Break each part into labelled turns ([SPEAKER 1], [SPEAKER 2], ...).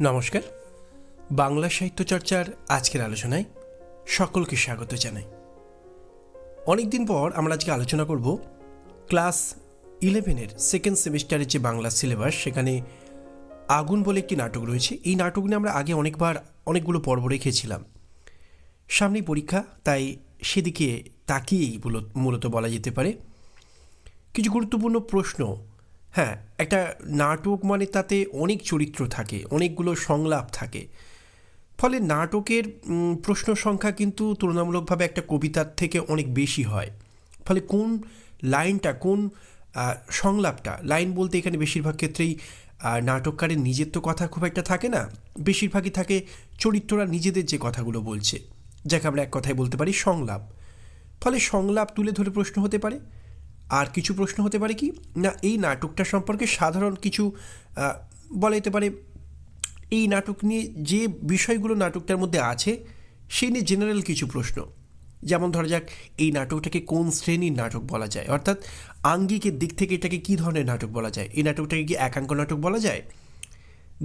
[SPEAKER 1] নমস্কার, বাংলা সাহিত্য চর্চার আজকের আলোচনায় সকলকে স্বাগত জানাই। অনেকদিন পর আমরা আজকে আলোচনা করব ক্লাস 11-এর সেকেন্ড সেমিস্টারের যে বাংলা সিলেবাস, সেখানে আগুন বলে একটি নাটক রয়েছে। এই নাটক নিয়ে আমরা আগে অনেকগুলো পর্ব রেখেছিলাম। সামনেই পরীক্ষা, তাই সেদিকে তাকিয়েই মূলত বলা যেতে পারে। কিছু গুরুত্বপূর্ণ প্রশ্ন। হ্যাঁ, একটা নাটক মানে তাতে অনেক চরিত্র থাকে, অনেকগুলো সংলাপ থাকে, ফলে নাটকের প্রশ্ন সংখ্যা কিন্তু তুলনামূলকভাবে একটা কবিতার থেকে অনেক বেশি হয়। ফলে কোন লাইনটা, কোন সংলাপটা, লাইন বলতে এখানে বেশিরভাগ ক্ষেত্রেই নাটককারের নিজের তো কথা খুব একটা থাকে না, বেশিরভাগই থাকে চরিত্ররা নিজেদের যে কথাগুলো বলছে, যাকে আমরা এক কথায় বলতে পারি সংলাপ। ফলে সংলাপ তুলে ধরে প্রশ্ন হতে পারে। আর কিছু প্রশ্ন হতে পারে কি না, এই নাটকটা সম্পর্কে সাধারণ কিছু বলা যেতে পারে, এই নাটক নিয়ে যে বিষয়গুলো নাটকটার মধ্যে আছে সেই নিয়ে জেনারেল কিছু প্রশ্ন। যেমন ধরা যাক, এই নাটকটাকে কোন শ্রেণীর নাটক বলা যায়, অর্থাৎ আঙ্গিকের দিক থেকে এটাকে কী ধরনের নাটক বলা যায়, এই নাটকটাকে কি একাঙ্ক নাটক বলা যায়।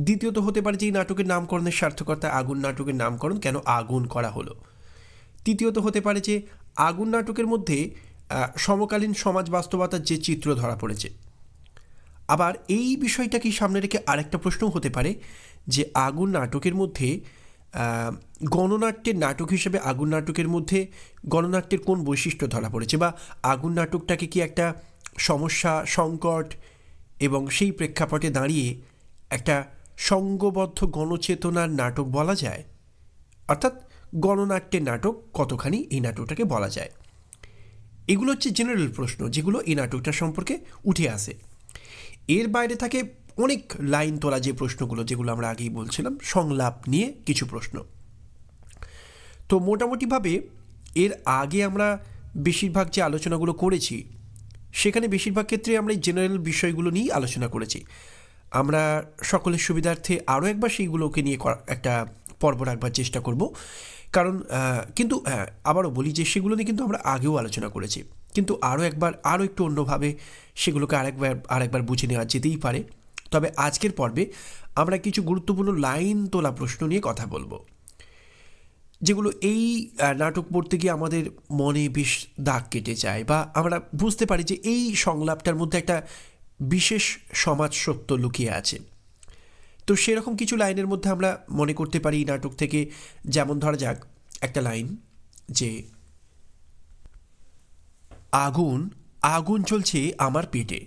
[SPEAKER 1] দ্বিতীয়ত হতে পারে যে এই নাটকের নামকরণের সার্থকতা, আগুন নাটকের নামকরণ কেন আগুন করা হলো। তৃতীয়ত হতে পারে যে আগুন নাটকের মধ্যে সমকালীন সমাজ বাস্তবতার যে চিত্র ধরা পড়েছে। আবার এই বিষয়টাকে সামনে রেখে আরেকটা প্রশ্নও হতে পারে যে আগুন নাটকের মধ্যে গণনাট্যের নাটক হিসেবে আগুন নাটকের মধ্যে গণনাট্যের কোন বৈশিষ্ট্য ধরা পড়েছে, বা আগুন নাটকটাকে কি একটা সমস্যা, সংকট এবং সেই প্রেক্ষাপটে দাঁড়িয়ে একটা সঙ্গবদ্ধ গণচেতনার নাটক বলা যায়, অর্থাৎ গণনাট্যের নাটক কতখানি এই নাটকটাকে বলা যায়। এগুলো হচ্ছে জেনারেল প্রশ্ন, যেগুলো এই নাটকটা সম্পর্কে উঠে আসে। এর বাইরে থাকে অনেক লাইন তোলা যে প্রশ্নগুলো, যেগুলো আমরা আগেই বলছিলাম, সংলাপ নিয়ে কিছু প্রশ্ন। তো মোটামুটিভাবে এর আগে আমরা বেশিরভাগ যে আলোচনাগুলো করেছি, সেখানে বেশিরভাগ ক্ষেত্রে আমরা এই জেনারেল বিষয়গুলো নিয়েই আলোচনা করেছি। আমরা সকলের সুবিধার্থে আরও একবার সেইগুলোকে নিয়ে একটা পর্ব রাখবার চেষ্টা করব, কারণ কিন্তু আবারও বলি যে সেগুলো নিয়ে কিন্তু আমরা আগেও আলোচনা করেছি, কিন্তু আরও একটু অন্যভাবে সেগুলোকে আরেকবার বুঝে নেওয়া যেতেই পারে। তবে আজকের পর্বে আমরা কিছু গুরুত্বপূর্ণ লাইন তোলা প্রশ্ন নিয়ে কথা বলবো, যেগুলো এই নাটক পড়তে গিয়ে আমাদের মনে বেশ দাগ কেটে যায়, বা আমরা বুঝতে পারি যে এই সংলাপটার মধ্যে একটা বিশেষ সমাজ সত্য লুকিয়ে আছে। তো সেরকম কিছু লাইনের মধ্যে আমরা মনে করতে পারি এই নাটক থেকে, যেমন ধরা যাক একটা লাইন যে আগুন আগুন জ্বলছে আমার পেটে।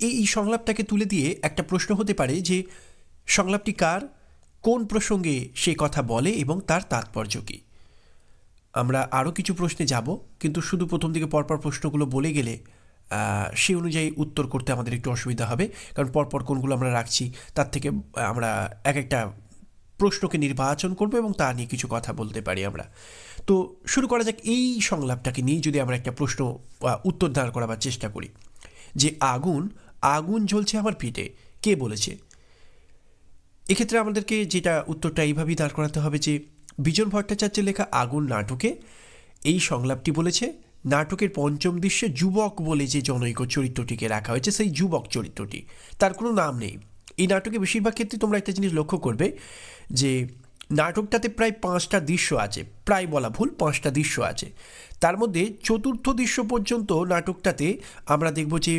[SPEAKER 1] এই সংলাপটাকে তুলে দিয়ে একটা প্রশ্ন হতে পারে যে সংলাপটি কার, কোন প্রসঙ্গে সে কথা বলে এবং তার তাৎপর্য কী। আমরা আরও কিছু প্রশ্নে যাব, কিন্তু শুধু প্রথম দিকে পরপর প্রশ্নগুলো বলে গেলে সেই অনুযায়ী উত্তর করতে আমাদের একটু অসুবিধা হবে, কারণ পরপর কোনগুলো আমরা রাখছি তার থেকে আমরা এক একটা প্রশ্নকে নির্বাচন করব এবং তা নিয়ে কিছু কথা বলতে পারি আমরা। তো শুরু করা যাক এই সংলাপটাকে নিয়ে, যদি আমরা একটা প্রশ্ন উত্তর দাঁড় করাবার চেষ্টা করি যে আগুন আগুন জ্বলছে আমার পেটে, কে বলেছে। এক্ষেত্রে আমাদেরকে যেটা উত্তরটা এইভাবেই দাঁড় করাতে হবে যে বিজন ভট্টাচার্যের লেখা আগুন নাটকে এই সংলাপটি বলেছে নাটকের পঞ্চম দৃশ্যে যুবক বলে যে জনৈক চরিত্রটিকে রাখা হয়েছে, সেই যুবক চরিত্রটি, তার কোনো নাম নেই। এই নাটকে বেশিরভাগ ক্ষেত্রে তোমরা একটা জিনিস লক্ষ্য করবে যে নাটকটাতে প্রায় 5টা দৃশ্য আছে, প্রায় বলা ভুল, 5টা দৃশ্য আছে। তার মধ্যে চতুর্থ দৃশ্য পর্যন্ত নাটকটাতে আমরা দেখব যে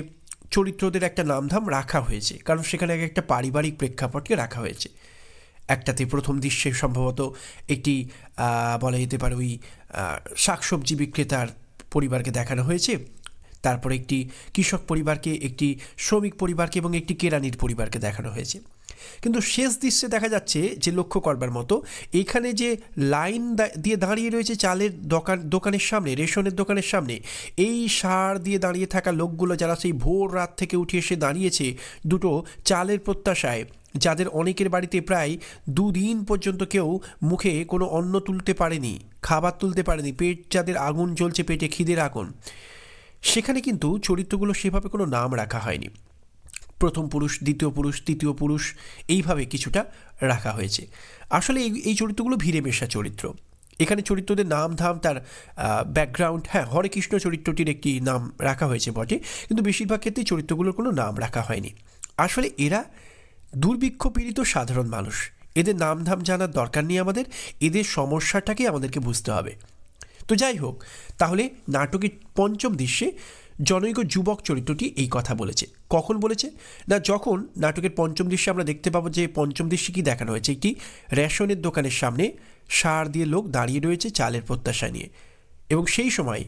[SPEAKER 1] চরিত্রদের একটা নামধাম রাখা হয়েছে, কারণ সেখানে একটা পারিবারিক প্রেক্ষাপটকে রাখা হয়েছে। একটাতে প্রথম দৃশ্যে সম্ভবত একটি বলা যেতে পারে ওই শাকসবজি বিক্রেতার পরিবারকে দেখানো হয়েছে, তারপরে একটি কৃষক পরিবারকে, একটি শ্রমিক পরিবারকে এবং একটি কেরানির পরিবারকে দেখানো হয়েছে। কিন্তু শেষ দৃশ্যে দেখা যাচ্ছে যে লক্ষ্য করবার মতো, এখানে যে লাইন দিয়ে দাঁড়িয়ে রয়েছে চালের দোকানের সামনে, রেশনের দোকানের সামনে, এই সার দিয়ে দাঁড়িয়ে থাকা লোকগুলো যারা সেই ভোর রাত থেকে উঠে এসে দাঁড়িয়েছে দুটো চালের প্রত্যাশায়, যাদের অনেকের বাড়িতে প্রায় 2 দিন পর্যন্ত কেউ মুখে কোনো অন্ন তুলতে পারেনি, খাবার তুলতে পারেনি, পেট যাদের আগুন জ্বলছে পেটে, খিদের আগুন, সেখানে কিন্তু চরিত্রগুলো সেভাবে কোনো নাম রাখা হয়নি। প্রথম পুরুষ, দ্বিতীয় পুরুষ, তৃতীয় পুরুষ, এইভাবে কিছুটা রাখা হয়েছে। আসলে এই চরিত্রগুলো ভিড়ে মেশা চরিত্র। এখানে চরিত্রদের নাম ধাম, তার ব্যাকগ্রাউন্ড, হ্যাঁ হরে কৃষ্ণ চরিত্রটির একটি নাম রাখা হয়েছে বটে, কিন্তু বেশিরভাগ ক্ষেত্রেই চরিত্রগুলোর কোনো নাম রাখা হয়নি। আসলে এরা দুর্ভিক্ষ পীড়িত সাধারণ মানুষ, এদের নাম ধাম জানার দরকার নেই আমাদের, এদের সমস্যাটাকে আমাদেরকে বুঝতে হবে। তো যাই হোক, তাহলে নাটকের পঞ্চম দৃশ্যে জনৈক যুবক চরিত্রটি এই কথা বলেছে। কখন বলেছে না, যখন নাটকের পঞ্চম দৃশ্যে আমরা দেখতে পাবো যে পঞ্চম দৃশ্যে কি দেখানো হয়েছে, একটি রেশনের দোকানের সামনে সার দিয়ে লোক দাঁড়িয়ে রয়েছে চালের প্রত্যাশা নিয়ে, এবং সেই সময়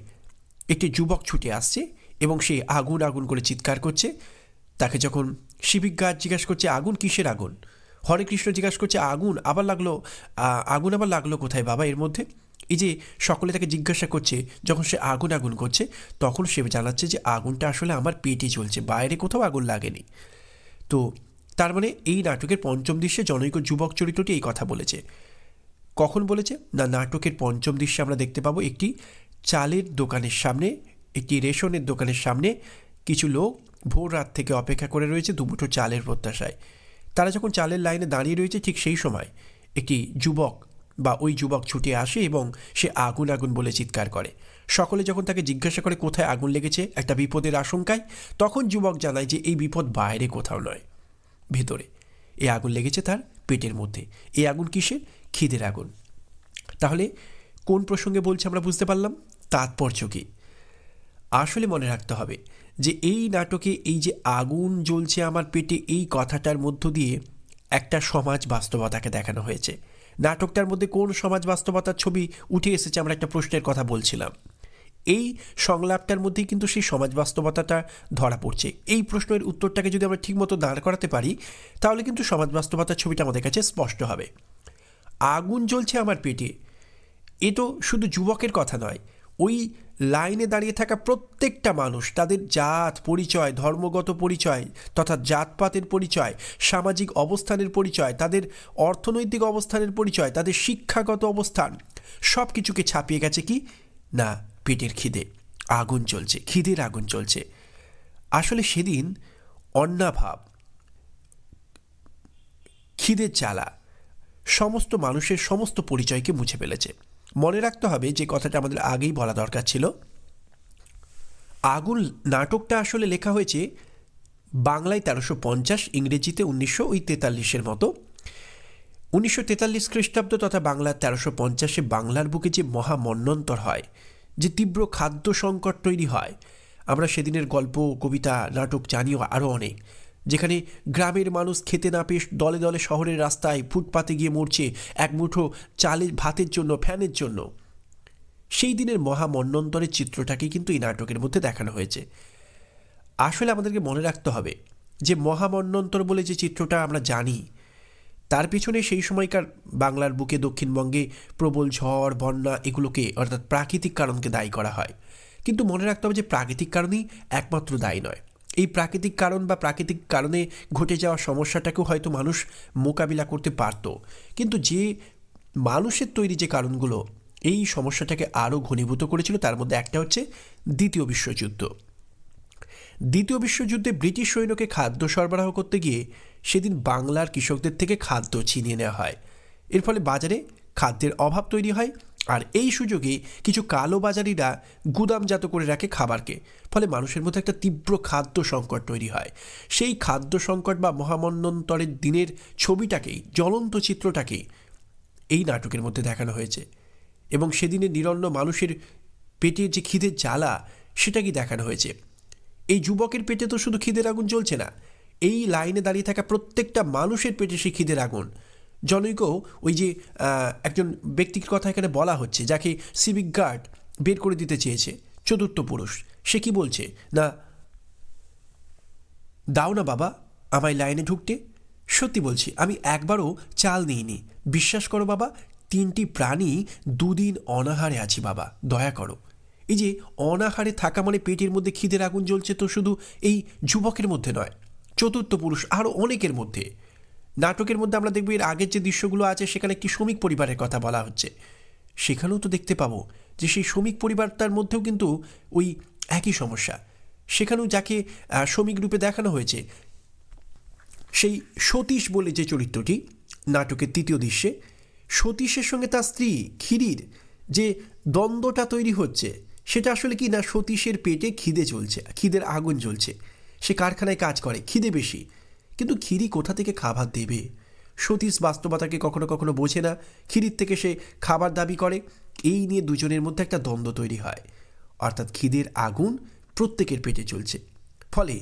[SPEAKER 1] একটি যুবক ছুটে আসছে এবং সে আগুন আগুন করে চিৎকার করছে। তাকে যখন সিভিক গার্ড জিজ্ঞাসা করছে আগুন কিসের আগুন, হরে কৃষ্ণ জিজ্ঞাসা করছে আগুন আবার লাগলো কোথায় বাবা এর মধ্যে। এই যে সকলে তাকে জিজ্ঞাসা করছে, যখন সে আগুন আগুন করছে তখন সে জানাচ্ছে যে আগুনটা আসলে আমার পেটে চলছে, বাইরে কোথাও আগুন লাগেনি। তো তার মানে এই নাটকের পঞ্চম দৃশ্যে জনৈক যুবক চরিত্রটি এই কথা বলেছে। কখন বলেছে না, নাটকের পঞ্চম দৃশ্যে আমরা দেখতে পাবো একটি চালের দোকানের সামনে, একটি রেশনের দোকানের সামনে কিছু লোক ভোর রাত থেকে অপেক্ষা করে রয়েছে দুমুঠো চালের প্রত্যাশায়। তারা যখন চালের লাইনে দাঁড়িয়ে রয়েছে ঠিক সেই সময় একটি যুবক বা ওই যুবক ছুটে আসে এবং সে আগুন আগুন বলে চিৎকার করে। সকলে যখন তাকে জিজ্ঞাসা করে কোথায় আগুন লেগেছে একটা বিপদের আশঙ্কায়, তখন যুবক জানায় যে এই বিপদ বাইরে কোথাও নয়, ভেতরে। এই আগুন লেগেছে তার পেটের মধ্যে। এই আগুন কিসের? খিদের আগুন। তাহলে কোন প্রসঙ্গে বলছে আমরা বুঝতে পারলাম, তাৎপর্য কী? আসলে মনে রাখতে হবে যে এই নাটকে এই যে আগুন জ্বলছে আমার পেটে, এই কথাটার মধ্য দিয়ে একটা সমাজ বাস্তবতাকে দেখানো হয়েছে। নাটকটার মধ্যে কোন সমাজ বাস্তবতার ছবি উঠে এসেছে, আমরা একটা প্রশ্নের কথা বলছিলাম। এই সংলাপটার মধ্যেই কিন্তু সেই সমাজ বাস্তবতাটা ধরা পড়ছে। এই প্রশ্নের উত্তরটাকে যদি আমরা ঠিকমতো দাঁড় করাতে পারি তাহলে কিন্তু সমাজ বাস্তবতার ছবিটা আমাদের কাছে স্পষ্ট হবে। আগুন জ্বলছে আমার পেটে, এ তো শুধু যুবকের কথা নয়, ওই লাইনে দাঁড়িয়ে থাকা প্রত্যেকটা মানুষ, তাদের জাত পরিচয়, ধর্মগত পরিচয় তথা জাতপাতের পরিচয়, সামাজিক অবস্থানের পরিচয়, তাদের অর্থনৈতিক অবস্থানের পরিচয়, তাদের শিক্ষাগত অবস্থান, সব কিছুকে ছাপিয়ে গেছে কি না, পেটের খিদে। আগুন চলছে, খিদের আগুন চলছে। আসলে সেদিন অন্নাভাব, খিদের জ্বালা সমস্ত মানুষের সমস্ত পরিচয়কে মুছে ফেলেছে। মনে রাখতে হবে যে কথাটা আমাদের আগেই বলা দরকার ছিল, আগুন নাটকটা আসলে লেখা হয়েছে বাংলায় 1350, ইংরেজিতে 1943 মতো। 1943 খ্রিস্টাব্দ তথা বাংলার 1350 বাংলার বুকে যে মহামন্বন্তর হয়, যে তীব্র খাদ্য সংকট তৈরি হয়, আমরা সেদিনের গল্প, কবিতা, নাটক জানিও আরও অনেক, যেখানে গ্রামের মানুষ খেতে না পেয়ে দলে দলে শহরের রাস্তায় ফুটপাতে গিয়ে মরছে এক মুঠো চালের ভাতের জন্য, ফ্যানের জন্য। সেই দিনের মহামন্বন্তরের চিত্রটাকে কিন্তু এই নাটকের মধ্যে দেখানো হয়েছে। আসলে আমাদেরকে মনে রাখতে হবে যে মহামন্বন্তর বলে যে চিত্রটা আমরা জানি, তার পিছনে সেই সময়কার বাংলার বুকে দক্ষিণবঙ্গে প্রবল ঝড়, বন্যা, এগুলোকে অর্থাৎ প্রাকৃতিক কারণকে দায়ী করা হয়। কিন্তু মনে রাখতে হবে যে প্রাকৃতিক কারণই একমাত্র দায়ী নয়। এই প্রাকৃতিক কারণ বা প্রাকৃতিক কারণে ঘটে যাওয়া সমস্যাটাকেও হয়তো মানুষ মোকাবিলা করতে পারত, কিন্তু যে মানুষের তৈরি যে কারণগুলো এই সমস্যাটাকে আরও ঘনীভূত করেছিল, তার মধ্যে একটা হচ্ছে দ্বিতীয় বিশ্বযুদ্ধ। দ্বিতীয় বিশ্বযুদ্ধে ব্রিটিশ সৈন্যকে খাদ্য সরবরাহ করতে গিয়ে সেদিন বাংলার কৃষকদের থেকে খাদ্য ছিনিয়ে নেওয়া হয়। এর ফলে বাজারে খাদ্যের অভাব তৈরি হয়, আর এই সুযোগে কিছু কালোবাজারিরা গুদামজাত করে রাখে খাবারকে। ফলে মানুষের মধ্যে একটা তীব্র খাদ্য সংকট তৈরি হয়। সেই খাদ্য সংকট বা মহামন্বন্তরের দিনের ছবিটাকেই, জ্বলন্ত চিত্রটাকেই এই নাটকের মধ্যে দেখানো হয়েছে, এবং সেদিনের নিরন্ন মানুষের পেটের যে খিদের জ্বালা সেটাকে দেখানো হয়েছে। এই যুবকের পেটে তো শুধু খিদের আগুন জ্বলছে না, এই লাইনে দাঁড়িয়ে থাকা প্রত্যেকটা মানুষের পেটে সেই খিদের আগুন। জনৈক ওই যে একজন ব্যক্তির কথা এখানে বলা হচ্ছে, যাকে সিভিক গার্ড বের করে দিতে চেয়েছে, চতুর্থ পুরুষ, সে কি বলছে না, দাও না বাবা আমায় লাইনে ঢুকতে। সত্যি বলছি, আমি একবারও চাল নিইনি, বিশ্বাস করো বাবা, 3টি প্রাণী 2 দিন অনাহারে আছি বাবা, দয়া করো। এই যে অনাহারে থাকা মানে পেটের মধ্যে খিদের আগুন জ্বলছে, তো শুধু এই যুবকের মধ্যে নয়, চতুর্থ পুরুষ আরও অনেকের মধ্যে। নাটকের মধ্যে আমরা দেখব এর আগের যে দৃশ্যগুলো আছে সেখানে একটি শ্রমিক পরিবারের কথা বলা হচ্ছে, সেখানেও তো দেখতে পাবো যে সেই শ্রমিক পরিবারটার মধ্যেও কিন্তু ওই একই সমস্যা। সেখানেও যাকে শ্রমিক রূপে দেখানো হয়েছে, সেই সতীশ বলে যে চরিত্রটি নাটকের তৃতীয় দৃশ্যে, সতীশের সঙ্গে তার স্ত্রী ক্ষীরির যে দ্বন্দ্বটা তৈরি হচ্ছে, সেটা আসলে কি না, সতীশের পেটে খিদে চলছে, খিদের আগুন জ্বলছে। সে কারখানায় কাজ করে, খিদে বেশি, কিন্তু ক্ষীরি কোথা থেকে খাবার দেবে? সতীশ বাস্তবতাকে কখনো কখনো বোঝে না, ক্ষীরির থেকে সে খাবার দাবি করে। এই নিয়ে দুজনের মধ্যে একটা দ্বন্দ্ব তৈরি হয়, অর্থাৎ খিদের আগুন প্রত্যেকের পেটে চলছে। ফলে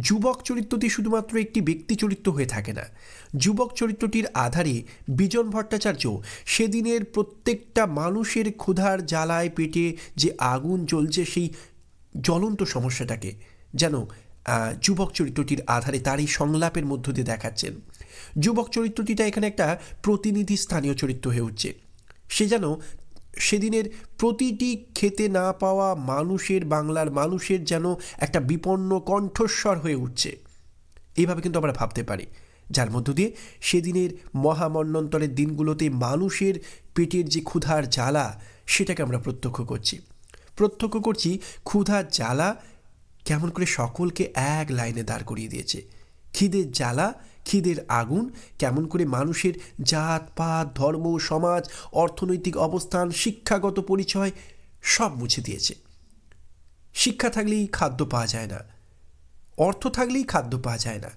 [SPEAKER 1] যুবক চরিত্রটি শুধুমাত্র একটি ব্যক্তি চরিত্র হয়ে থাকে না। যুবক চরিত্রটির আধারে বিজন ভট্টাচার্য সেদিনের প্রত্যেকটা মানুষের ক্ষুধার জ্বালায় পেটে যে আগুন জ্বলছে সেই জ্বলন্ত সমস্যাটাকে যেন যুবক চরিত্রটির আধারে তার এই সংলাপের মধ্য দিয়ে দেখাচ্ছেন। যুবক চরিত্রটিটা এখানে একটা প্রতিনিধি স্থানীয় চরিত্র হয়ে উঠছে। সে যেন সেদিনের প্রতিটি খেতে না পাওয়া মানুষের, বাংলার মানুষের যেন একটা বিপন্ন কণ্ঠস্বর হয়ে উঠছে। এইভাবে কিন্তু আমরা ভাবতে পারি, যার মধ্য দিয়ে সেদিনের মহামন্বন্তরের দিনগুলোতে মানুষের পেটের যে ক্ষুধার জ্বালা সেটাকে আমরা প্রত্যক্ষ করছি। ক্ষুধার জ্বালা কেমন করে সকলকে এক লাইনে দাঁড় করিয়ে দিয়েছে। খিদের জ্বালা, খিদের আগুন কেমন করে মানুষের জাত পাত, ধর্ম, সমাজ, অর্থনৈতিক অবস্থান, শিক্ষাগত পরিচয় সব মুছে দিয়েছে। শিক্ষা থাকলেই খাদ্য পাওয়া যায় না, অর্থ থাকলেই খাদ্য পাওয়া যায় না,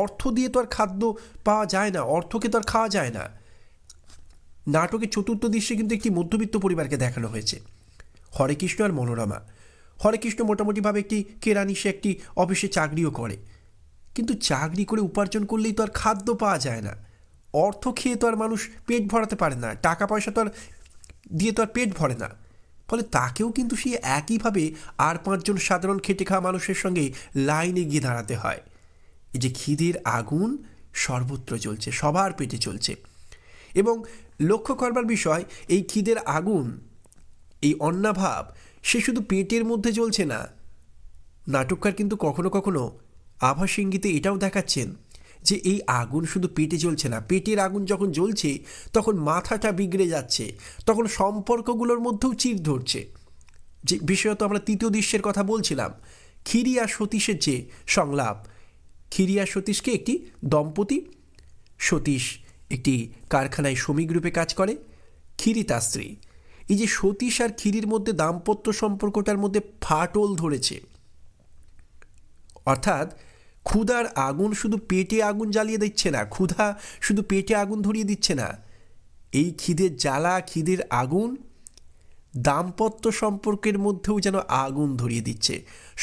[SPEAKER 1] অর্থ দিয়ে তো আর খাদ্য পাওয়া যায় না, অর্থকে তো আর খাওয়া যায় না। নাটকের চতুর্থ দৃশ্যে কিন্তু একটি মধ্যবিত্ত পরিবারকে দেখানো হয়েছে, হরেকৃষ্ণ আর মনোরমা। হরেকৃষ্ণ মোটামুটিভাবে একটি কেরানি, সে একটি অফিসে চাকরিও করে, কিন্তু চাকরি করে উপার্জন করলেই তো আর খাদ্য পাওয়া যায় না। অর্থ খেয়ে তো আর মানুষ পেট ভরাতে পারে না, টাকা পয়সা তো আর দিয়ে তো আর পেট ভরে না। ফলে তাকেও কিন্তু সেই একইভাবে আর 5 জন সাধারণ খেটে খাওয়া মানুষের সঙ্গে লাইনে গিয়ে দাঁড়াতে হয়। এই যে খিদের আগুন সর্বত্র জ্বলছে, সবার পেটে চলছে। এবং লক্ষ্য করবার বিষয়, এই খিদের আগুন, এই অন্নাভাব সে শুধু পেটের মধ্যে জ্বলছে না। নাটককার কিন্তু কখনো কখনো আভাস ইঙ্গিতে এটাও দেখাচ্ছেন যে এই আগুন শুধু পেটে জ্বলছে না, পেটের আগুন যখন জ্বলছে তখন মাথাটা বিগড়ে যাচ্ছে, তখন সম্পর্কগুলোর মধ্যেও চির ধরছে। যে বিশেষত আমরা তৃতীয় দৃশ্যের কথা বলছিলাম, ক্ষীরি আর সতীশের যে সংলাপ, ক্ষীরি আর সতীশকে একটি দম্পতি, সতীশ একটি কারখানায় শ্রমিক রূপে কাজ করে, ক্ষীরি তার স্ত্রী। এই যে সতীশ আর ক্ষীরির মধ্যে দাম্পত্য সম্পর্কটার মধ্যে ফাটল ধরেছে, অর্থাৎ ক্ষুধার আগুন শুধু পেটে আগুন জ্বালিয়ে দিচ্ছে না, ক্ষুধা শুধু পেটে আগুন ধরিয়ে দিচ্ছে না, এই খিদের জ্বালা, খিদের আগুন দাম্পত্য সম্পর্কের মধ্যেও যেন আগুন ধরিয়ে দিচ্ছে,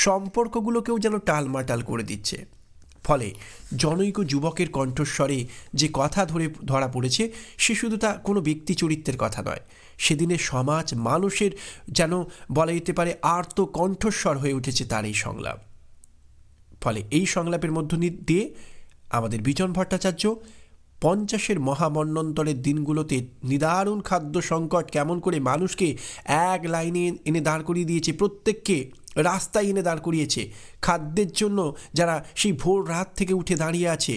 [SPEAKER 1] সম্পর্কগুলোকেও যেন টালমাটাল করে দিচ্ছে। ফলে জনৈক যুবকের কণ্ঠস্বরে যে কথা ধরা পড়েছে সে শুধু তা কোনো ব্যক্তি চরিত্রের কথা নয়, সেদিনের সমাজ মানুষের যেন বলা যেতে পারে আর্ত কণ্ঠস্বর হয়ে উঠেছে তার এই সংলাপ। ফলে এই সংলাপের মধ্য দিয়ে আমাদের বিজন ভট্টাচার্য 50-এর মহামন্বন্তরের দিনগুলোতে নিদারুণ খাদ্য সংকট কেমন করে মানুষকে এক লাইনে এনে দাঁড় করিয়ে দিয়েছে, প্রত্যেককে রাস্তায় এনে দাঁড় করিয়েছে। খাদ্যের জন্য যারা সেই ভোর রাত থেকে উঠে দাঁড়িয়ে আছে,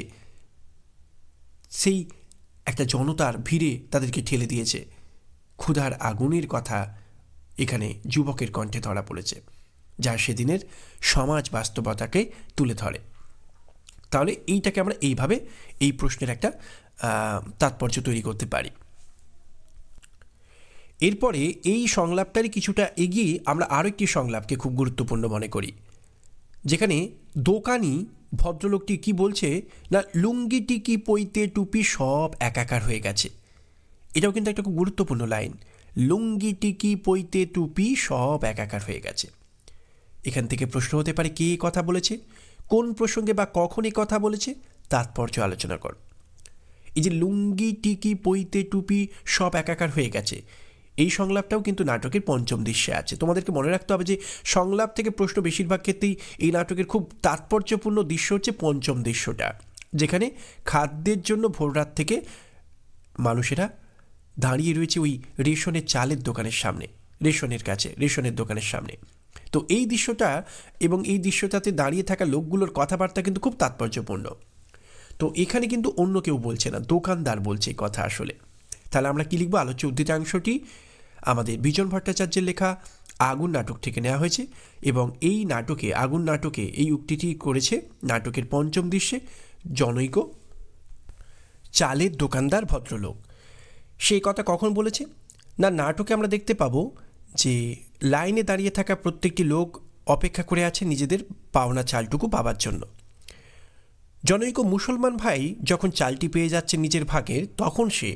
[SPEAKER 1] সেই একটা জনতার ভিড়ে তাদেরকে ঠেলে দিয়েছে। ক্ষুধার আগুনের কথা এখানে যুবকের কণ্ঠে ধরা পড়েছে, যা সেদিনের সমাজ বাস্তবতাকে তুলে ধরে। তাহলে এইটাকে আমরা এইভাবে এই প্রশ্নের একটা তাৎপর্য তৈরি করতে পারি। এরপরে এই সংলাপটারই কিছুটা এগিয়ে আমরা আরও একটি সংলাপকে খুব গুরুত্বপূর্ণ মনে করি, যেখানে দোকানি ভদ্রলোকটি কি বলছে না, লুঙ্গি টিকি পইতে টুপি সব একাকার হয়ে গেছে। এটাও কিন্তু একটা খুব গুরুত্বপূর্ণ লাইন, লুঙ্গি টিকি পইতে টুপি সব একাকার হয়ে গেছে। এখান থেকে প্রশ্ন হতে পারে কে কথা বলেছে, কোন প্রসঙ্গে বা কখন এই কথা বলেছে, তাৎপর্য আলোচনা কর। এই যে লুঙ্গি টিকি পইতে টুপি সব একাকার হয়ে গেছে, এই সংলাপটাও কিন্তু নাটকের 5ম দৃশ্যে আছে। তোমাদেরকে মনে রাখতে হবে যে সংলাপ থেকে প্রশ্ন বেশিরভাগ ক্ষেত্রেই এই নাটকের খুব তাৎপর্যপূর্ণ দৃশ্য হচ্ছে 5ম দৃশ্যটা, যেখানে খাদ্যের জন্য ভোররাত থেকে মানুষেরা দাঁড়িয়ে রয়েছে ওই রেশনের চালের দোকানের সামনে, রেশনের দোকানের সামনে। তো এই দৃশ্যটা এবং এই দৃশ্যটাতে দাঁড়িয়ে থাকা লোকগুলোর কথাবার্তা কিন্তু খুব তাৎপর্যপূর্ণ। তো এখানে কিন্তু অন্য কেউ বলছে না, দোকানদার বলছে কথা আসলে। তাহলে আমরা কি লিখব? আলোচ্য উদ্ধৃতাংশটি আমাদের বিজন ভট্টাচার্যের লেখা আগুন নাটক থেকে নেওয়া হয়েছে এবং এই নাটকে, আগুন নাটকে এই উক্তিটি করেছে নাটকের 5ম দৃশ্যে জনৈক চালের দোকানদার ভদ্রলোক। সেই কথা কখন বলেছে না, নাটকে আমরা দেখতে পাবো যে লাইনে দাঁড়িয়ে থাকা প্রত্যেকটি লোক অপেক্ষা করে আছে নিজেদের পাওনা চালটুকু পাবার জন্য। জনৈক মুসলমান ভাই যখন চালটি পেয়ে যাচ্ছে নিজের ভাগের, তখন সে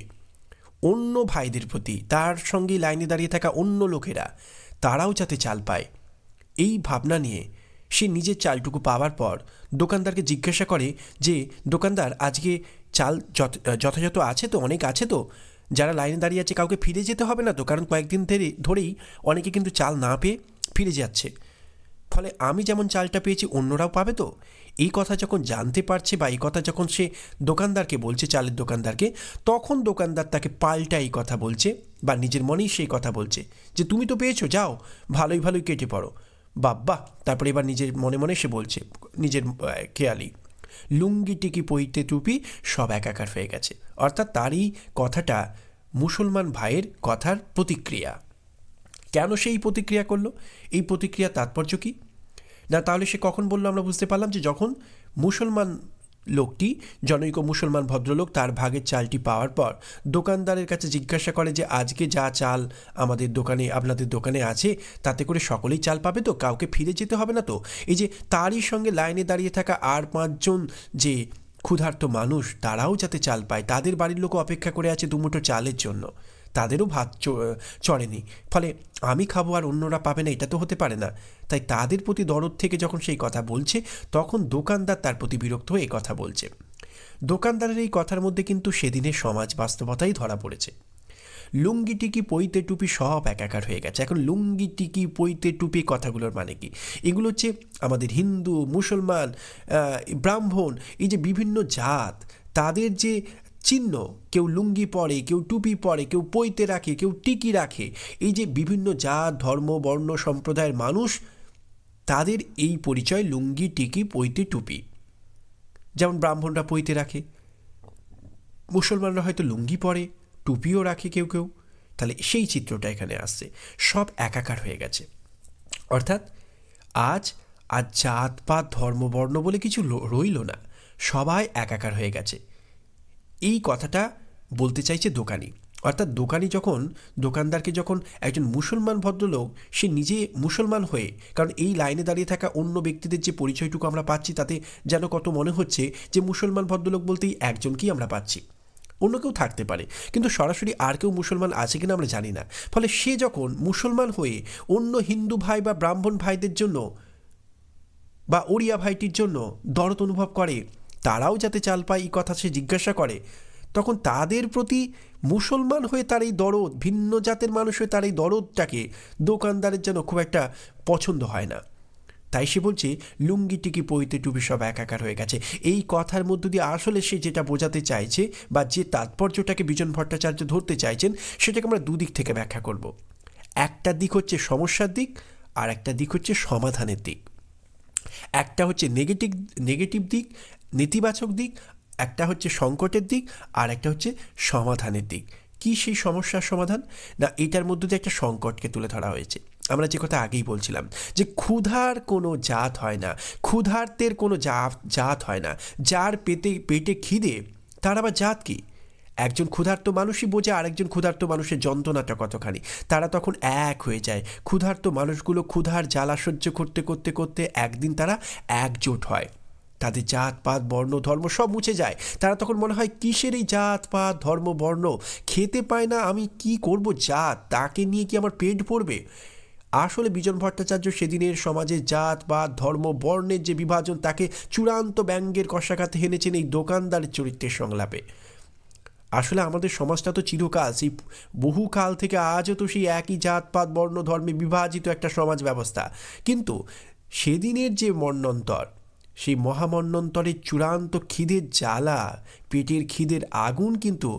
[SPEAKER 1] অন্য ভাইদের প্রতি, তার সঙ্গে লাইনে দাঁড়িয়ে থাকা অন্য লোকেরা, তারাও যাতে চাল পায়, এই ভাবনা নিয়ে সে নিজের চালটুকু পাওয়ার পর দোকানদারকে জিজ্ঞাসা করে যে, দোকানদার, আজকে চাল যথাযথ আছে তো, অনেক আছে তো, যারা লাইনে দাঁড়িয়ে আছে কাউকে ফিরে যেতে হবে না তো? কারণ কয়েকদিন ধরেই অনেকে কিন্তু চাল না পেয়ে ফিরে যাচ্ছে, ফলে আমি যেমন চালটা পেয়েছি অন্যরাও পাবে তো? এই কথা যখন জানতে পারছে বা এই কথা যখন সে দোকানদারকে বলছে, চালের দোকানদারকে, তখন দোকানদার তাকে পাল্টা এই কথা বলছে বা নিজের মনেই সেই কথা বলছে যে, তুমি তো পেয়েছো, যাও ভালোই ভালোই কেটে পড়ো। বাব্বা! তারপরে এবার নিজের মনে মনে সে বলছে, নিজের খেয়ালি, লুঙ্গি টিকি পইতে টুপি সব একাকার হয়ে গেছে। অর্থাৎ তারই কথাটা মুসলমান ভাইয়ের কথার প্রতিক্রিয়া। কেন সেই প্রতিক্রিয়া করলো? এই প্রতিক্রিয়া তাৎপর্য কী না, তাহলে সে কখন বললো আমরা বুঝতে পারলাম যে যখন মুসলমান লোকটি, জনৈক মুসলমান ভদ্রলোক, তার ভাগের চালটি পাওয়ার পর দোকানদারের কাছে জিজ্ঞাসা করে যে, আজকে যা চাল আমাদের দোকানে, আপনাদের দোকানে আছে, তাতে করে সকলেই চাল পাবে তো, কাউকে ফিরে যেতে হবে না তো? এই যে তারই সঙ্গে লাইনে দাঁড়িয়ে থাকা আর 5জন যে ক্ষুধার্ত মানুষ, তারাও যাতে চাল পায়, তাদের বাড়ির লোকও অপেক্ষা করে আছে দুমুঠো চালের জন্য, তাদেরও ভাত চড়েনি, ফলে আমি খাবো আর অন্যরা পাবে না, এটা তো হতে পারে না। তাই তাদের প্রতি দরদ থেকে যখন সেই কথা বলছে, তখন দোকানদার তার প্রতি বিরক্ত হয়ে এই কথা বলছে। দোকানদারের এই কথার মধ্যে কিন্তু সেদিনের সমাজ বাস্তবতাই ধরা পড়েছে। লুঙ্গি টিকি পইতে টুপি সব একাকার হয়ে গেছে। এখন লুঙ্গি টিকি পইতে টুপি কথাগুলোর মানে কি? এগুলো হচ্ছে আমাদের হিন্দু, মুসলমান, ব্রাহ্মণ, এই যে বিভিন্ন জাত, তাদের যে চিহ্ন, কেউ লুঙ্গি পরে, কেউ টুপি পরে, কেউ পইতে রাখে, কেউ টিকি রাখে, এই যে বিভিন্ন জাত, ধর্ম, বর্ণ, সম্প্রদায়ের মানুষ, তাদের এই পরিচয় লুঙ্গি টিকি পইতে টুপি। যেমন ব্রাহ্মণরা পইতে রাখে, মুসলমানরা হয়তো লুঙ্গি পরে, টুপিও রাখে কেউ কেউ। তাহলে সেই চিত্রটা এখানে আসছে, সব একাকার হয়ে গেছে। অর্থাৎ আজ আর জাত পাত ধর্ম বর্ণ বলে কিছু রইল না, সবাই একাকার হয়ে গেছে। এই কথাটা বলতে চাইছে দোকানি। অর্থাৎ দোকানি যখন, দোকানদারকে যখন একজন মুসলমান ভদ্রলোক, সে নিজে মুসলমান হয়ে, কারণ এই লাইনে দাঁড়িয়ে থাকা অন্য ব্যক্তিদের যে পরিচয়টুকু আমরা পাচ্ছি, তাতে যেন কত মনে হচ্ছে যে মুসলমান ভদ্রলোক বলতেই একজনকেই আমরা পাচ্ছি, অন্য কেউ থাকতে পারে, কিন্তু সরাসরি আর কেউ মুসলমান আছে কিনা আমরা জানি না। ফলে সে যখন মুসলমান হয়ে অন্য হিন্দু ভাই বা ব্রাহ্মণ ভাইদের জন্য বা ওড়িয়া ভাইটির জন্য দরদ অনুভব করে, তারাও যাতে চাল পায়, এই কথা সে জিজ্ঞাসা করে, তখন তাদের প্রতি মুসলমান হয়ে তার এই দরদ, ভিন্ন জাতের মানুষ হয়ে তার এই দরদটাকে দোকানদারের যেন খুব একটা পছন্দ হয় না। তাই সে বলছে লুঙ্গি টিকি পইতে টুপি সব একাকার হয়ে গেছে। এই কথার মধ্য দিয়ে আসলে সে যেটা বোঝাতে চাইছে বা যে তাৎপর্যটাকে বিজন ভট্টাচার্য ধরতে চাইছেন, সেটাকে আমরা দুদিক থেকে ব্যাখ্যা করব। একটা দিক হচ্ছে সমস্যার দিক, আর একটা দিক হচ্ছে সমাধানের দিক। একটা হচ্ছে নেগেটিভ দিক, নেতিবাচক দিক, একটা হচ্ছে সংকটের দিক, আর একটা হচ্ছে সমাধানের দিক। কি সেই সমস্যার সমাধান? না, এটার মধ্যে দিয়ে একটা সংকটকে তুলে ধরা হয়েছে। আমরা যে কথা আগেই বলছিলাম যে ক্ষুধার কোনো জাত হয় না, ক্ষুধার্তের কোনো জাত হয় না। যার পেটে খিদে, তার আবার জাত কি? একজন ক্ষুধার্ত মানুষই বোঝে আরেকজন ক্ষুধার্ত মানুষের যন্ত্রণাটা কতখানি। তারা তখন এক হয়ে যায়। ক্ষুধার্ত মানুষগুলো ক্ষুধার জ্বালা সহ্য করতে করতে করতে একদিন তারা একজোট হয়। তাদের জাত পাত বর্ণ ধর্ম সব মুছে যায়। তারা তখন মনে হয়, কিসের এই জাত পাত ধর্ম বর্ণ? খেতে পায় না, আমি কি করব? জাত, তাকে নিয়ে কি আমার পেট ভরবে? আসলে বিজন ভট্টাচার্য সেদিনের সমাজে জাত পাত ধর্ম বর্ণের যে বিভাজন, তাকে চূড়ান্ত ব্যঙ্গের কষাঘাতে হেনেছেন এই দোকানদারের চরিত্রের সংলাপে। আসলে আমাদের সমাজটা তো চিরকাল, সেই বহুকাল থেকে আজও তো সেই একই জাতপাত বর্ণ ধর্মে বিভাজিত একটা সমাজ ব্যবস্থা। কিন্তু সেদিনের যে মন্বন্তর, সেই মহামন্বন্তরের চূড়ান্ত খিদের জ্বালা, পেটের খিদের আগুন কিন্তু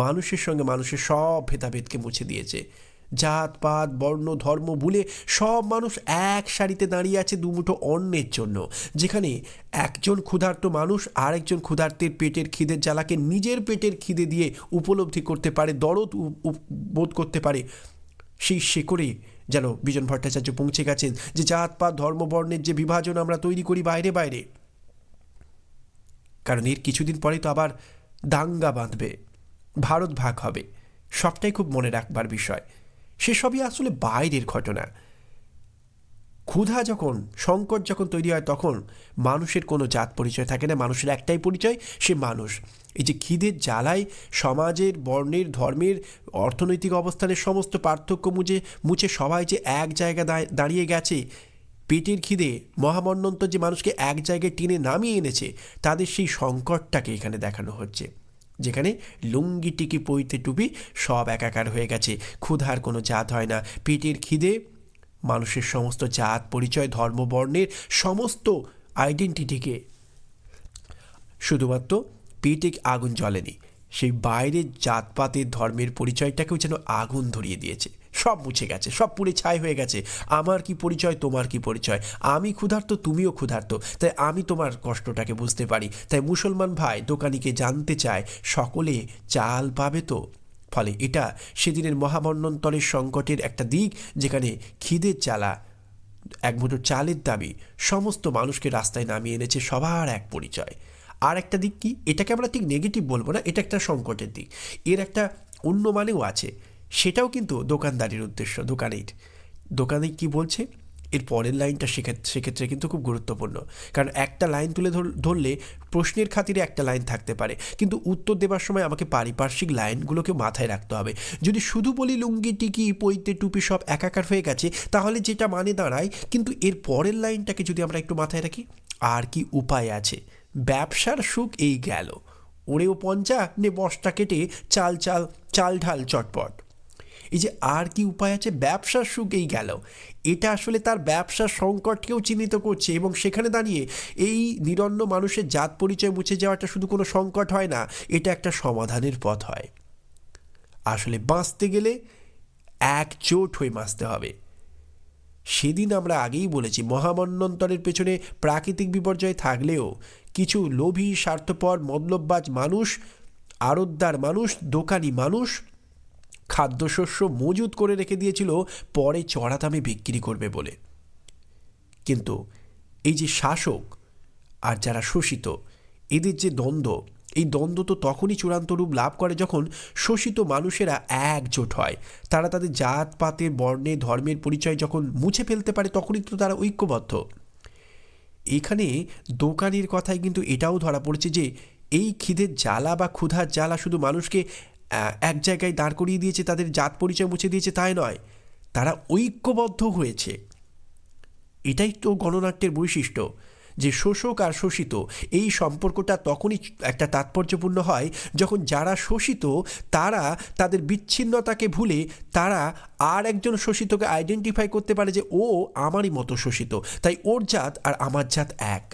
[SPEAKER 1] মানুষের সঙ্গে মানুষের সব ভেদাভেদকে মুছে দিয়েছে। জাত পাত বর্ণ ধর্ম ভুলে সব মানুষ এক সারিতে দাঁড়িয়ে আছে দুমুঠো অন্নের জন্য। যেখানে একজন ক্ষুধার্ত মানুষ আরেকজন ক্ষুধার্তের পেটের খিদের জ্বালাকে নিজের পেটের খিদে দিয়ে উপলব্ধি করতে পারে, দরদ বোধ করতে পারে, সেই শেকড়ে যেন বিজন ভট্টাচার্য পৌঁছে গেছেন। যে জাত পাত ধর্ম বর্ণের যে বিভাজন আমরা তৈরি করি বাইরে বাইরে, কারণ এর কিছুদিন পরে তো আবার দাঙ্গা বাঁধবে, ভারত ভাগ হবে, সবটাই খুব মনে রাখবার বিষয়। সেসবই আসলে বাইরের ঘটনা। ক্ষুধা যখন, সংকট যখন তৈরি হয়, তখন মানুষের কোনো জাত পরিচয় থাকে না, মানুষের একটাই পরিচয়, সে মানুষ। এই যে খিদের জ্বালায় সমাজের, বর্ণের, ধর্মের, অর্থনৈতিক অবস্থানের সমস্ত পার্থক্য মুছে সবাই যে এক জায়গায় দাঁড়িয়ে গেছে, পেটের খিদে মহামন্বন্তর যে মানুষকে এক জায়গায় টেনে নামিয়ে এনেছে, তাদের সেই সংকটটাকে এখানে দেখানো হচ্ছে, যেখানে লুঙ্গি টিকি পইতে টুপি সব একাকার হয়ে গেছে। ক্ষুধার কোনো জাত হয় না, পেটের খিদে মানুষের সমস্ত জাত পরিচয়, ধর্ম, বর্ণের সমস্ত আইডেন্টিটিকে, শুধুমাত্র পেটে আগুন জ্বলেনি, সেই বাইরের জাতপাতের ধর্মের পরিচয়টাকেও যেন আগুন ধরিয়ে দিয়েছে। সব মুছে গেছে, সব পুড়ে ছাই হয়ে গেছে। আমার কি পরিচয়, তোমার কি পরিচয়? আমি ক্ষুধার্ত, তুমিও ক্ষুধার্ত, তাই আমি তোমার কষ্টটাকে বুঝতে পারি। তাই মুসলমান ভাই দোকানিকে জানতে চায়, সকলে চাল পাবে তো? ফলে এটা সেদিনের মহামন্বন্তরের সংকটের একটা দিক, যেখানে খিদের জ্বালা, এক মুঠো চালের দাবি সমস্ত মানুষকে রাস্তায় নামিয়ে এনেছে সবার এক পরিচয়। আর একটা দিক কি, এটাকে আমরা ঠিক নেগেটিভ বলবো না, এটা একটা সংকটের দিক, এর একটা অন্য মানেও আছে, সেটাও কিন্তু দোকানদারির উদ্দেশ্য। দোকানে কি বলছে, এর পরের লাইনটা সেক্ষেত্রে কিন্তু খুব গুরুত্বপূর্ণ, কারণ একটা লাইন তুলে ধরলে প্রশ্নের খাতিরে একটা লাইন থাকতে পারে, কিন্তু উত্তর দেবার সময় আমাকে পারিপার্শ্বিক লাইনগুলোকে মাথায় রাখতে হবে। যদি শুধু বলি লুঙ্গি টিকি পইতে টুপি সব একাকার হয়ে গেছে, তাহলে যেটা মানে দাঁড়ায়, কিন্তু এর পরের লাইনটাকে যদি আমরা একটু মাথায় রাখি, আর কি উপায় আছে, ব্যবসার সুখ এই গেল, ওরেও পঞ্চা নে বস্তা কেটে চাল ঢাল চটপট। এই যে আর কি উপায় আছে, ব্যবসার সুখ এই গেল, এটা আসলে তার ব্যবসার সংকটকেও চিহ্নিত করছে, এবং সেখানে দাঁড়িয়ে এই নিরন্ন মানুষের জাত পরিচয় মুছে যাওয়াটা শুধু কোনো সংকট হয় না, এটা একটা সমাধানের পথ হয়। আসলে বাঁচতে গেলে একজোট হয়ে বাঁচতে হবে। সেদিন আমরা আগেই বলেছি, মহামন্বন্তরের পেছনে প্রাকৃতিক বিপর্যয় থাকলেও কিছু লোভী, স্বার্থপর, মতলববাজ মানুষ, আড়তদার মানুষ, দোকানি মানুষ খাদ্যশস্য মজুত করে রেখে দিয়েছিল পরে চড়া দামে বিক্রি করবে বলে। কিন্তু এই যে শাসক আর যারা শোষিত, এদের যে দ্বন্দ্ব, এই দ্বন্দ্ব তো তখনই চূড়ান্ত রূপ লাভ করে যখন শোষিত মানুষেরা একজোট হয়। তারা তাদের জাতপাতের, বর্ণে, ধর্মের পরিচয় যখন মুছে ফেলতে পারে, তখনই তো তারা ঐক্যবদ্ধ। এখানে দোকানের কথায় কিন্তু এটাও ধরা পড়েছে যে এই খিদের জ্বালা বা ক্ষুধার জ্বালা শুধু মানুষকে এক জায়গায় দাঁড় করিয়ে দিয়েছে, তাদের জাত পরিচয় মুছে দিয়েছে তাই নয়, তারা ঐক্যবদ্ধ হয়েছে। এটাই তো গণনাট্যের বৈশিষ্ট্য, যে শোষক আর শোষিত এই সম্পর্কটা তখনই একটা তাৎপর্যপূর্ণ হয় যখন যারা শোষিত তারা তাদের বিচ্ছিন্নতাকে ভুলে তারা আর একজন শোষিতকে আইডেন্টিফাই করতে পারে যে ও আমারই মতো শোষিত, তাই ওর জাত আর আমার জাত এক।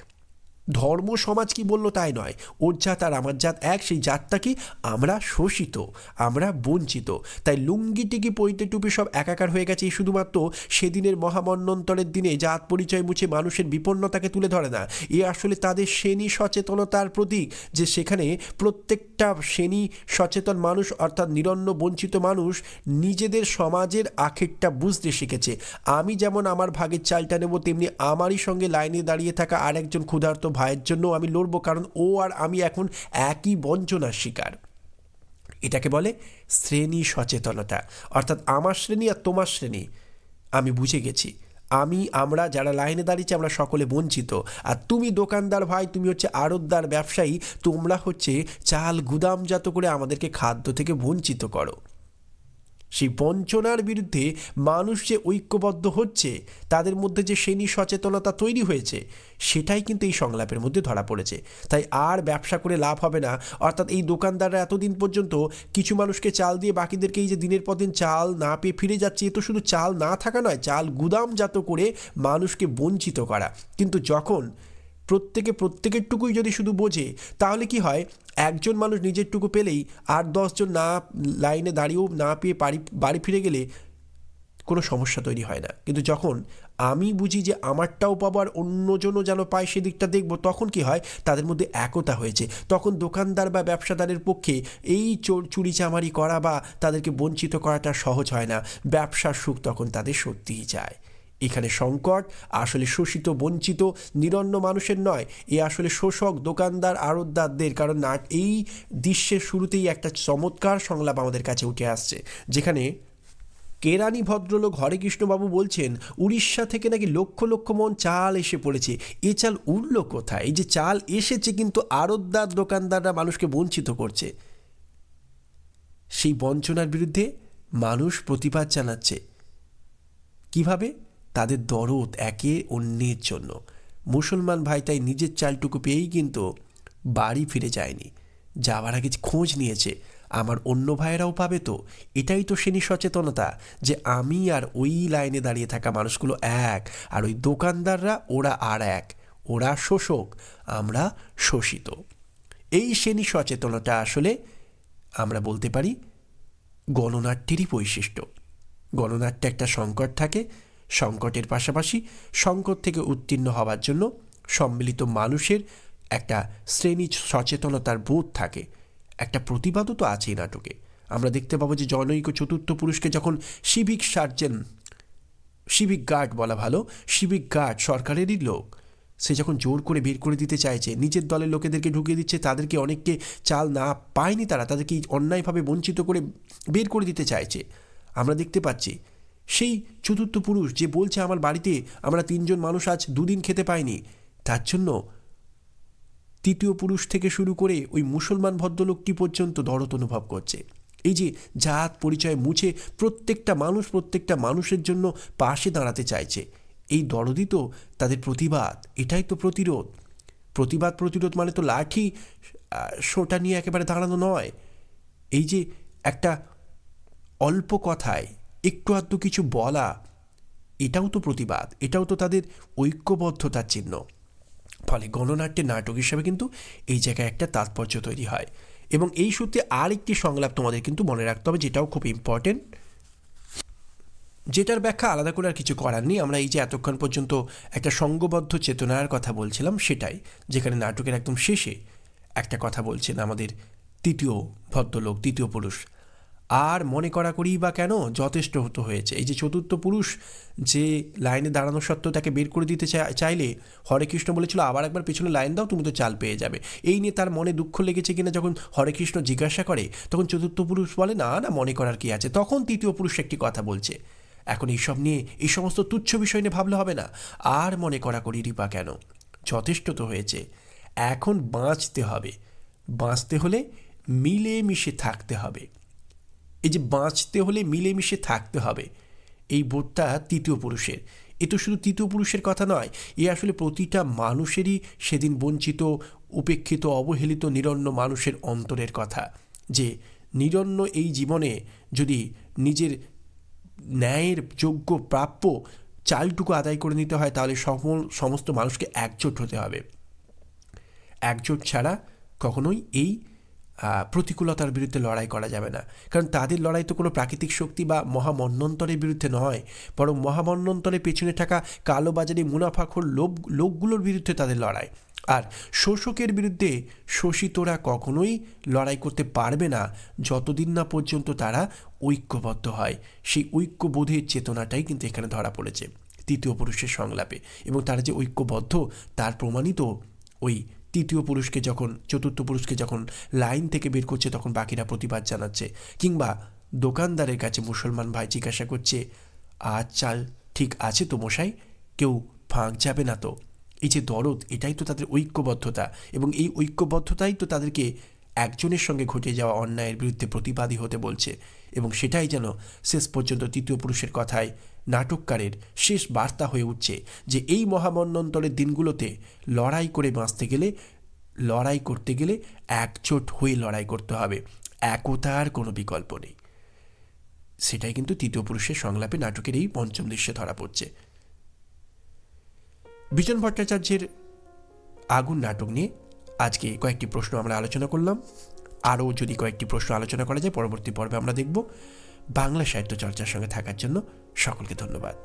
[SPEAKER 1] ধর্ম সমাজ কি বলল তাই নয়, ওর জাত আর আমার জাত এক, সেই জাতটা কি, আমরা শোষিত, আমরা বঞ্চিত। তাই লুঙ্গি টিকি পইতে টুপি সব একাকার হয়ে গেছে, শুধুমাত্র সেদিনের মহামন্বন্তরের দিনে জাত পরিচয় মুছে মানুষের বিপন্নতাকে তুলে ধরে না, এ আসলে তাদের শ্রেণী সচেতনতার প্রতীক, যে সেখানে প্রত্যেকটা শ্রেণী সচেতন মানুষ, অর্থাৎ নিরন্ন বঞ্চিত মানুষ নিজেদের সমাজের আখেরটা বুঝতে শিখেছে। আমি যেমন আমার ভাগের চালটা নেব, তেমনি আমারই সঙ্গে লাইনে দাঁড়িয়ে থাকা আরেকজন ক্ষুধার্ত ভাইয়ের জন্য আমি লড়বো, কারণ ও আর আমি এখন একই বঞ্চনার শিকার। এটাকে বলে শ্রেণী সচেতনতা, অর্থাৎ আমার শ্রেণী আর তোমার শ্রেণী আমি বুঝে গেছি, আমরা যারা লাইনে দাঁড়িয়েছি আমরা সকলে বঞ্চিত, আর তুমি দোকানদার ভাই, তুমি হচ্ছে আড়তদার ব্যবসায়ী, তোমরা হচ্ছে চাল গুদামজাত করে আমাদেরকে খাদ্য থেকে বঞ্চিত করো। সেই বঞ্চনার বিরুদ্ধে মানুষ যে ঐক্যবদ্ধ হচ্ছে, তাদের মধ্যে যে শ্রেণী সচেতনতা তৈরি হয়েছে, সেটাই কিন্তু এই সংলাপের মধ্যে ধরা পড়েছে। তাই আর ব্যবসা করে লাভ হবে না, অর্থাৎ এই দোকানদাররা এতদিন পর্যন্ত কিছু মানুষকে চাল দিয়ে বাকিদেরকে এই যে দিনের পর দিন চাল না পেয়ে ফিরে যাচ্ছে, এ তো শুধু চাল না থাকা নয়, চাল গুদামজাত করে মানুষকে বঞ্চিত করা। কিন্তু যখন প্রত্যেকের টুকুই যদি শুধু বোঝে, তাহলে কি হয়, একজন মানুষ নিজের টুকু পেলেই আর 10 জন না লাইনে দাঁড়িয়েও না পেয়ে বাড়ি ফিরে গেলে কোনো সমস্যা তৈরি হয় না। কিন্তু যখন আমি বুঝি যে আমারটাও পাবো আর অন্যজনও যেন পায়, সেদিকটা দেখবো, তখন কি হয়, তাদের মধ্যে একতা হয়েছে। তখন দোকানদার বা ব্যবসাদারের পক্ষে এই চুরিচামারি করা বা তাদেরকে বঞ্চিত করাটা সহজ হয় না। ব্যবসার সুখ তখন তাদের সত্যিই চায়। এখানে সংকট আসলে শোষিত, বঞ্চিত, নিরন্ন মানুষের নয়, এ আসলে শোষক, দোকানদার, আড়তদারদের। কারণ এই দৃশ্যের শুরুতেই একটা চমৎকার সংলাপ আমাদের কাছে উঠে আসছে, যেখানে কেরানি ভদ্রলোক হরেকৃষ্ণবাবু বলছেন উড়িষ্যা থেকে নাকি লক্ষ লক্ষ মন চাল এসে পড়েছে। এ চাল উড়ল কোথায়? এই যে চাল এসেছে, কিন্তু আড়তদার দোকানদাররা মানুষকে বঞ্চিত করছে। সেই বঞ্চনার বিরুদ্ধে মানুষ প্রতিবাদ জানাচ্ছে। কিভাবে? তাদের দরদ একে অন্যের জন্য। মুসলমান ভাই তাই নিজের চালটুকু পেয়েই কিন্তু বাড়ি ফিরে যায়নি, যাওয়ার আগে খোঁজ নিয়েছে আমার অন্য ভাইয়েরাও পাবে তো। এটাই তো শ্রেণী সচেতনতা, যে আমি আর ওই লাইনে দাঁড়িয়ে থাকা মানুষগুলো এক, আর ওই দোকানদাররা ওরা আর এক। ওরা শোষক, আমরা শোষিত। এই শ্রেণী সচেতনতা আসলে আমরা বলতে পারি গণনাট্যেরই বৈশিষ্ট্য। গণনাট্যে একটা সংকট থাকে, সংকটের পাশাপাশি সংকট থেকে উত্তীর্ণ হওয়ার জন্য সম্মিলিত মানুষের একটা শ্রেণী সচেতনতার বোধ থাকে। একটা প্রতিবাদও তো আছেই নাটকে। আমরা দেখতে পাবো যে জনৈক চতুর্থ পুরুষকে যখন সিভিক সার্জেন, সিভিক গার্ড বলা ভালো, সিভিক গার্ড সরকারেরই লোক, সে যখন জোর করে বের করে দিতে চাইছে, নিজের দলের লোকেদেরকে ঢুকিয়ে দিচ্ছে, তাদেরকে অনেককে চাল না পায়নি, তাদেরকে অন্যায়ভাবে বঞ্চিত করে বের করে দিতে চাইছে। আমরা দেখতে পাচ্ছি সেই চতুর্থ পুরুষ যে বলছে আমার বাড়িতে আমরা 3 জন মানুষ আজ 2 দিন খেতে পাইনি, তার জন্য তৃতীয় পুরুষ থেকে শুরু করে ওই মুসলমান ভদ্রলোকটি পর্যন্ত দরদ অনুভব করছে। এই যে জাত পরিচয় মুছে প্রত্যেকটা মানুষের জন্য পাশে দাঁড়াতে চাইছে, এই দরদই তো তাদের প্রতিবাদ, এটাই তো প্রতিরোধ। প্রতিরোধ মানে তো লাঠি সোঁটা নিয়ে একেবারে দাঁড়ানো নয়। এই যে একটা অল্প কথায় একটু আধটু কিছু বলা, এটাও তো প্রতিবাদ, এটাও তো তাদের ঐক্যবদ্ধতার চিহ্ন। ফলে গণনাট্যের নাটক হিসাবে কিন্তু এই জায়গায় একটা তাৎপর্য তৈরি হয়। এবং এই সূত্রে আরেকটি সংলাপ তোমাদের কিন্তু মনে রাখতে হবে, যেটাও খুব ইম্পর্টেন্ট, যেটার ব্যাখ্যা আলাদা করে আর কিছু করার নেই। আমরা এই যে এতক্ষণ পর্যন্ত একটা সঙ্গবদ্ধ চেতনার কথা বলছিলাম, সেটাই, যেখানে নাটকের একদম শেষে একটা কথা বলছেন আমাদের তৃতীয় ভদ্রলোক, তৃতীয় পুরুষ, আর মনে করা করি বা কেন, যথেষ্ট হতো হয়েছে। এই যে চতুর্থ পুরুষ যে লাইনে দাঁড়ানো সত্ত্বেও তাকে বের করে দিতে চাইলে হরেকৃষ্ণ বলেছিল আবার একবার পেছনে লাইন দাও, তুমি তো চাল পেয়ে যাবে। এই নিয়ে তার মনে দুঃখ লেগেছে কিনা যখন হরেকৃষ্ণ জিজ্ঞাসা করে, তখন চতুর্থ পুরুষ বলে না না, মনে করার কি আছে। তখন তৃতীয় পুরুষ একটি কথা বলছে, এখন এইসব নিয়ে, এই সমস্ত তুচ্ছ বিষয় নিয়ে ভাবলে হবে না, আর মনে করা করিনি বা কেন, যথেষ্ট তো হয়েছে। এখন বাঁচতে হবে, বাঁচতে হলে মিলেমিশে থাকতে হবে। এই যে বাঁচতে হলে মিলেমিশে থাকতে হবে, এই বোধটা তৃতীয় পুরুষের। এ তো শুধু তৃতীয় পুরুষের কথা নয়, এ আসলে প্রতিটা মানুষেরই সেদিন বঞ্চিত, উপেক্ষিত, অবহেলিত নিরন্ন মানুষের অন্তরের কথা। যে নিরন্ন এই জীবনে যদি নিজের ন্যায়ের যোগ্য প্রাপ্য চালটুকু আদায় করে নিতে হয়, তাহলে সমস্ত মানুষকে একজোট হতে হবে। একজোট ছাড়া কখনোই এই প্রতিকূলতার বিরুদ্ধে লড়াই করা যাবে না। কারণ তাদের লড়াই তো কোনো প্রাকৃতিক শক্তি বা মহামন্বন্তরের বিরুদ্ধে নয়, বরং মহামন্বন্তরের পেছনে থাকা কালোবাজারি মুনাফাখোর লোকগুলোর বিরুদ্ধে তাদের লড়াই। আর শোষকের বিরুদ্ধে শোষিতরা কখনোই লড়াই করতে পারবে না যতদিন না পর্যন্ত তারা ঐক্যবদ্ধ হয়। সেই ঐক্যবোধের চেতনাটাই কিন্তু এখানে ধরা পড়েছে তৃতীয় পুরুষের সংলাপে। এবং তারা যে ঐক্যবদ্ধ তার প্রমাণিত ওই তৃতীয় পুরুষকে যখন, চতুর্থ পুরুষকে যখন লাইন থেকে বের করছে, তখন বাকিরা প্রতিবাদ জানাচ্ছে। কিংবা দোকানদারের কাছে মুসলমান ভাই জিজ্ঞাসা করছে, আজ চাল ঠিক আছে তো মশাই, কেউ ফাঁক যাবে না তো? এই যে দরদ, এটাই তো তাদের ঐক্যবদ্ধতা, এবং এই ঐক্যবদ্ধতাই তো তাদেরকে একজনের সঙ্গে ঘটে যাওয়া অন্যায়ের বিরুদ্ধে প্রতিবাদী হতে বলছে। এবং সেটাই যেন শেষ পর্যন্ত তৃতীয় পুরুষের কথায় নাটককারের শেষ বার্তা হয়ে উঠছে, যে এই মহামন্বন্তরের দিনগুলোতে লড়াই করে বাঁচতে গেলে, লড়াই করতে গেলে একজোট হয়ে লড়াই করতে হবে, একতার কোনো বিকল্প নেই। সেটাই কিন্তু তৃতীয় পুরুষের সংলাপে নাটকের এই পঞ্চম দৃশ্যে ধরা পড়ছে। বিজন ভট্টাচার্যের আগুন নাটক নিয়ে আজকে কয়েকটি প্রশ্ন আমরা আলোচনা করলাম। আরও যদি কয়েকটি প্রশ্ন আলোচনা করা যায় পরবর্তী পর্বে আমরা দেখব। বাংলা সাহিত্য চর্চার সঙ্গে থাকার জন্য সকলকে ধন্যবাদ।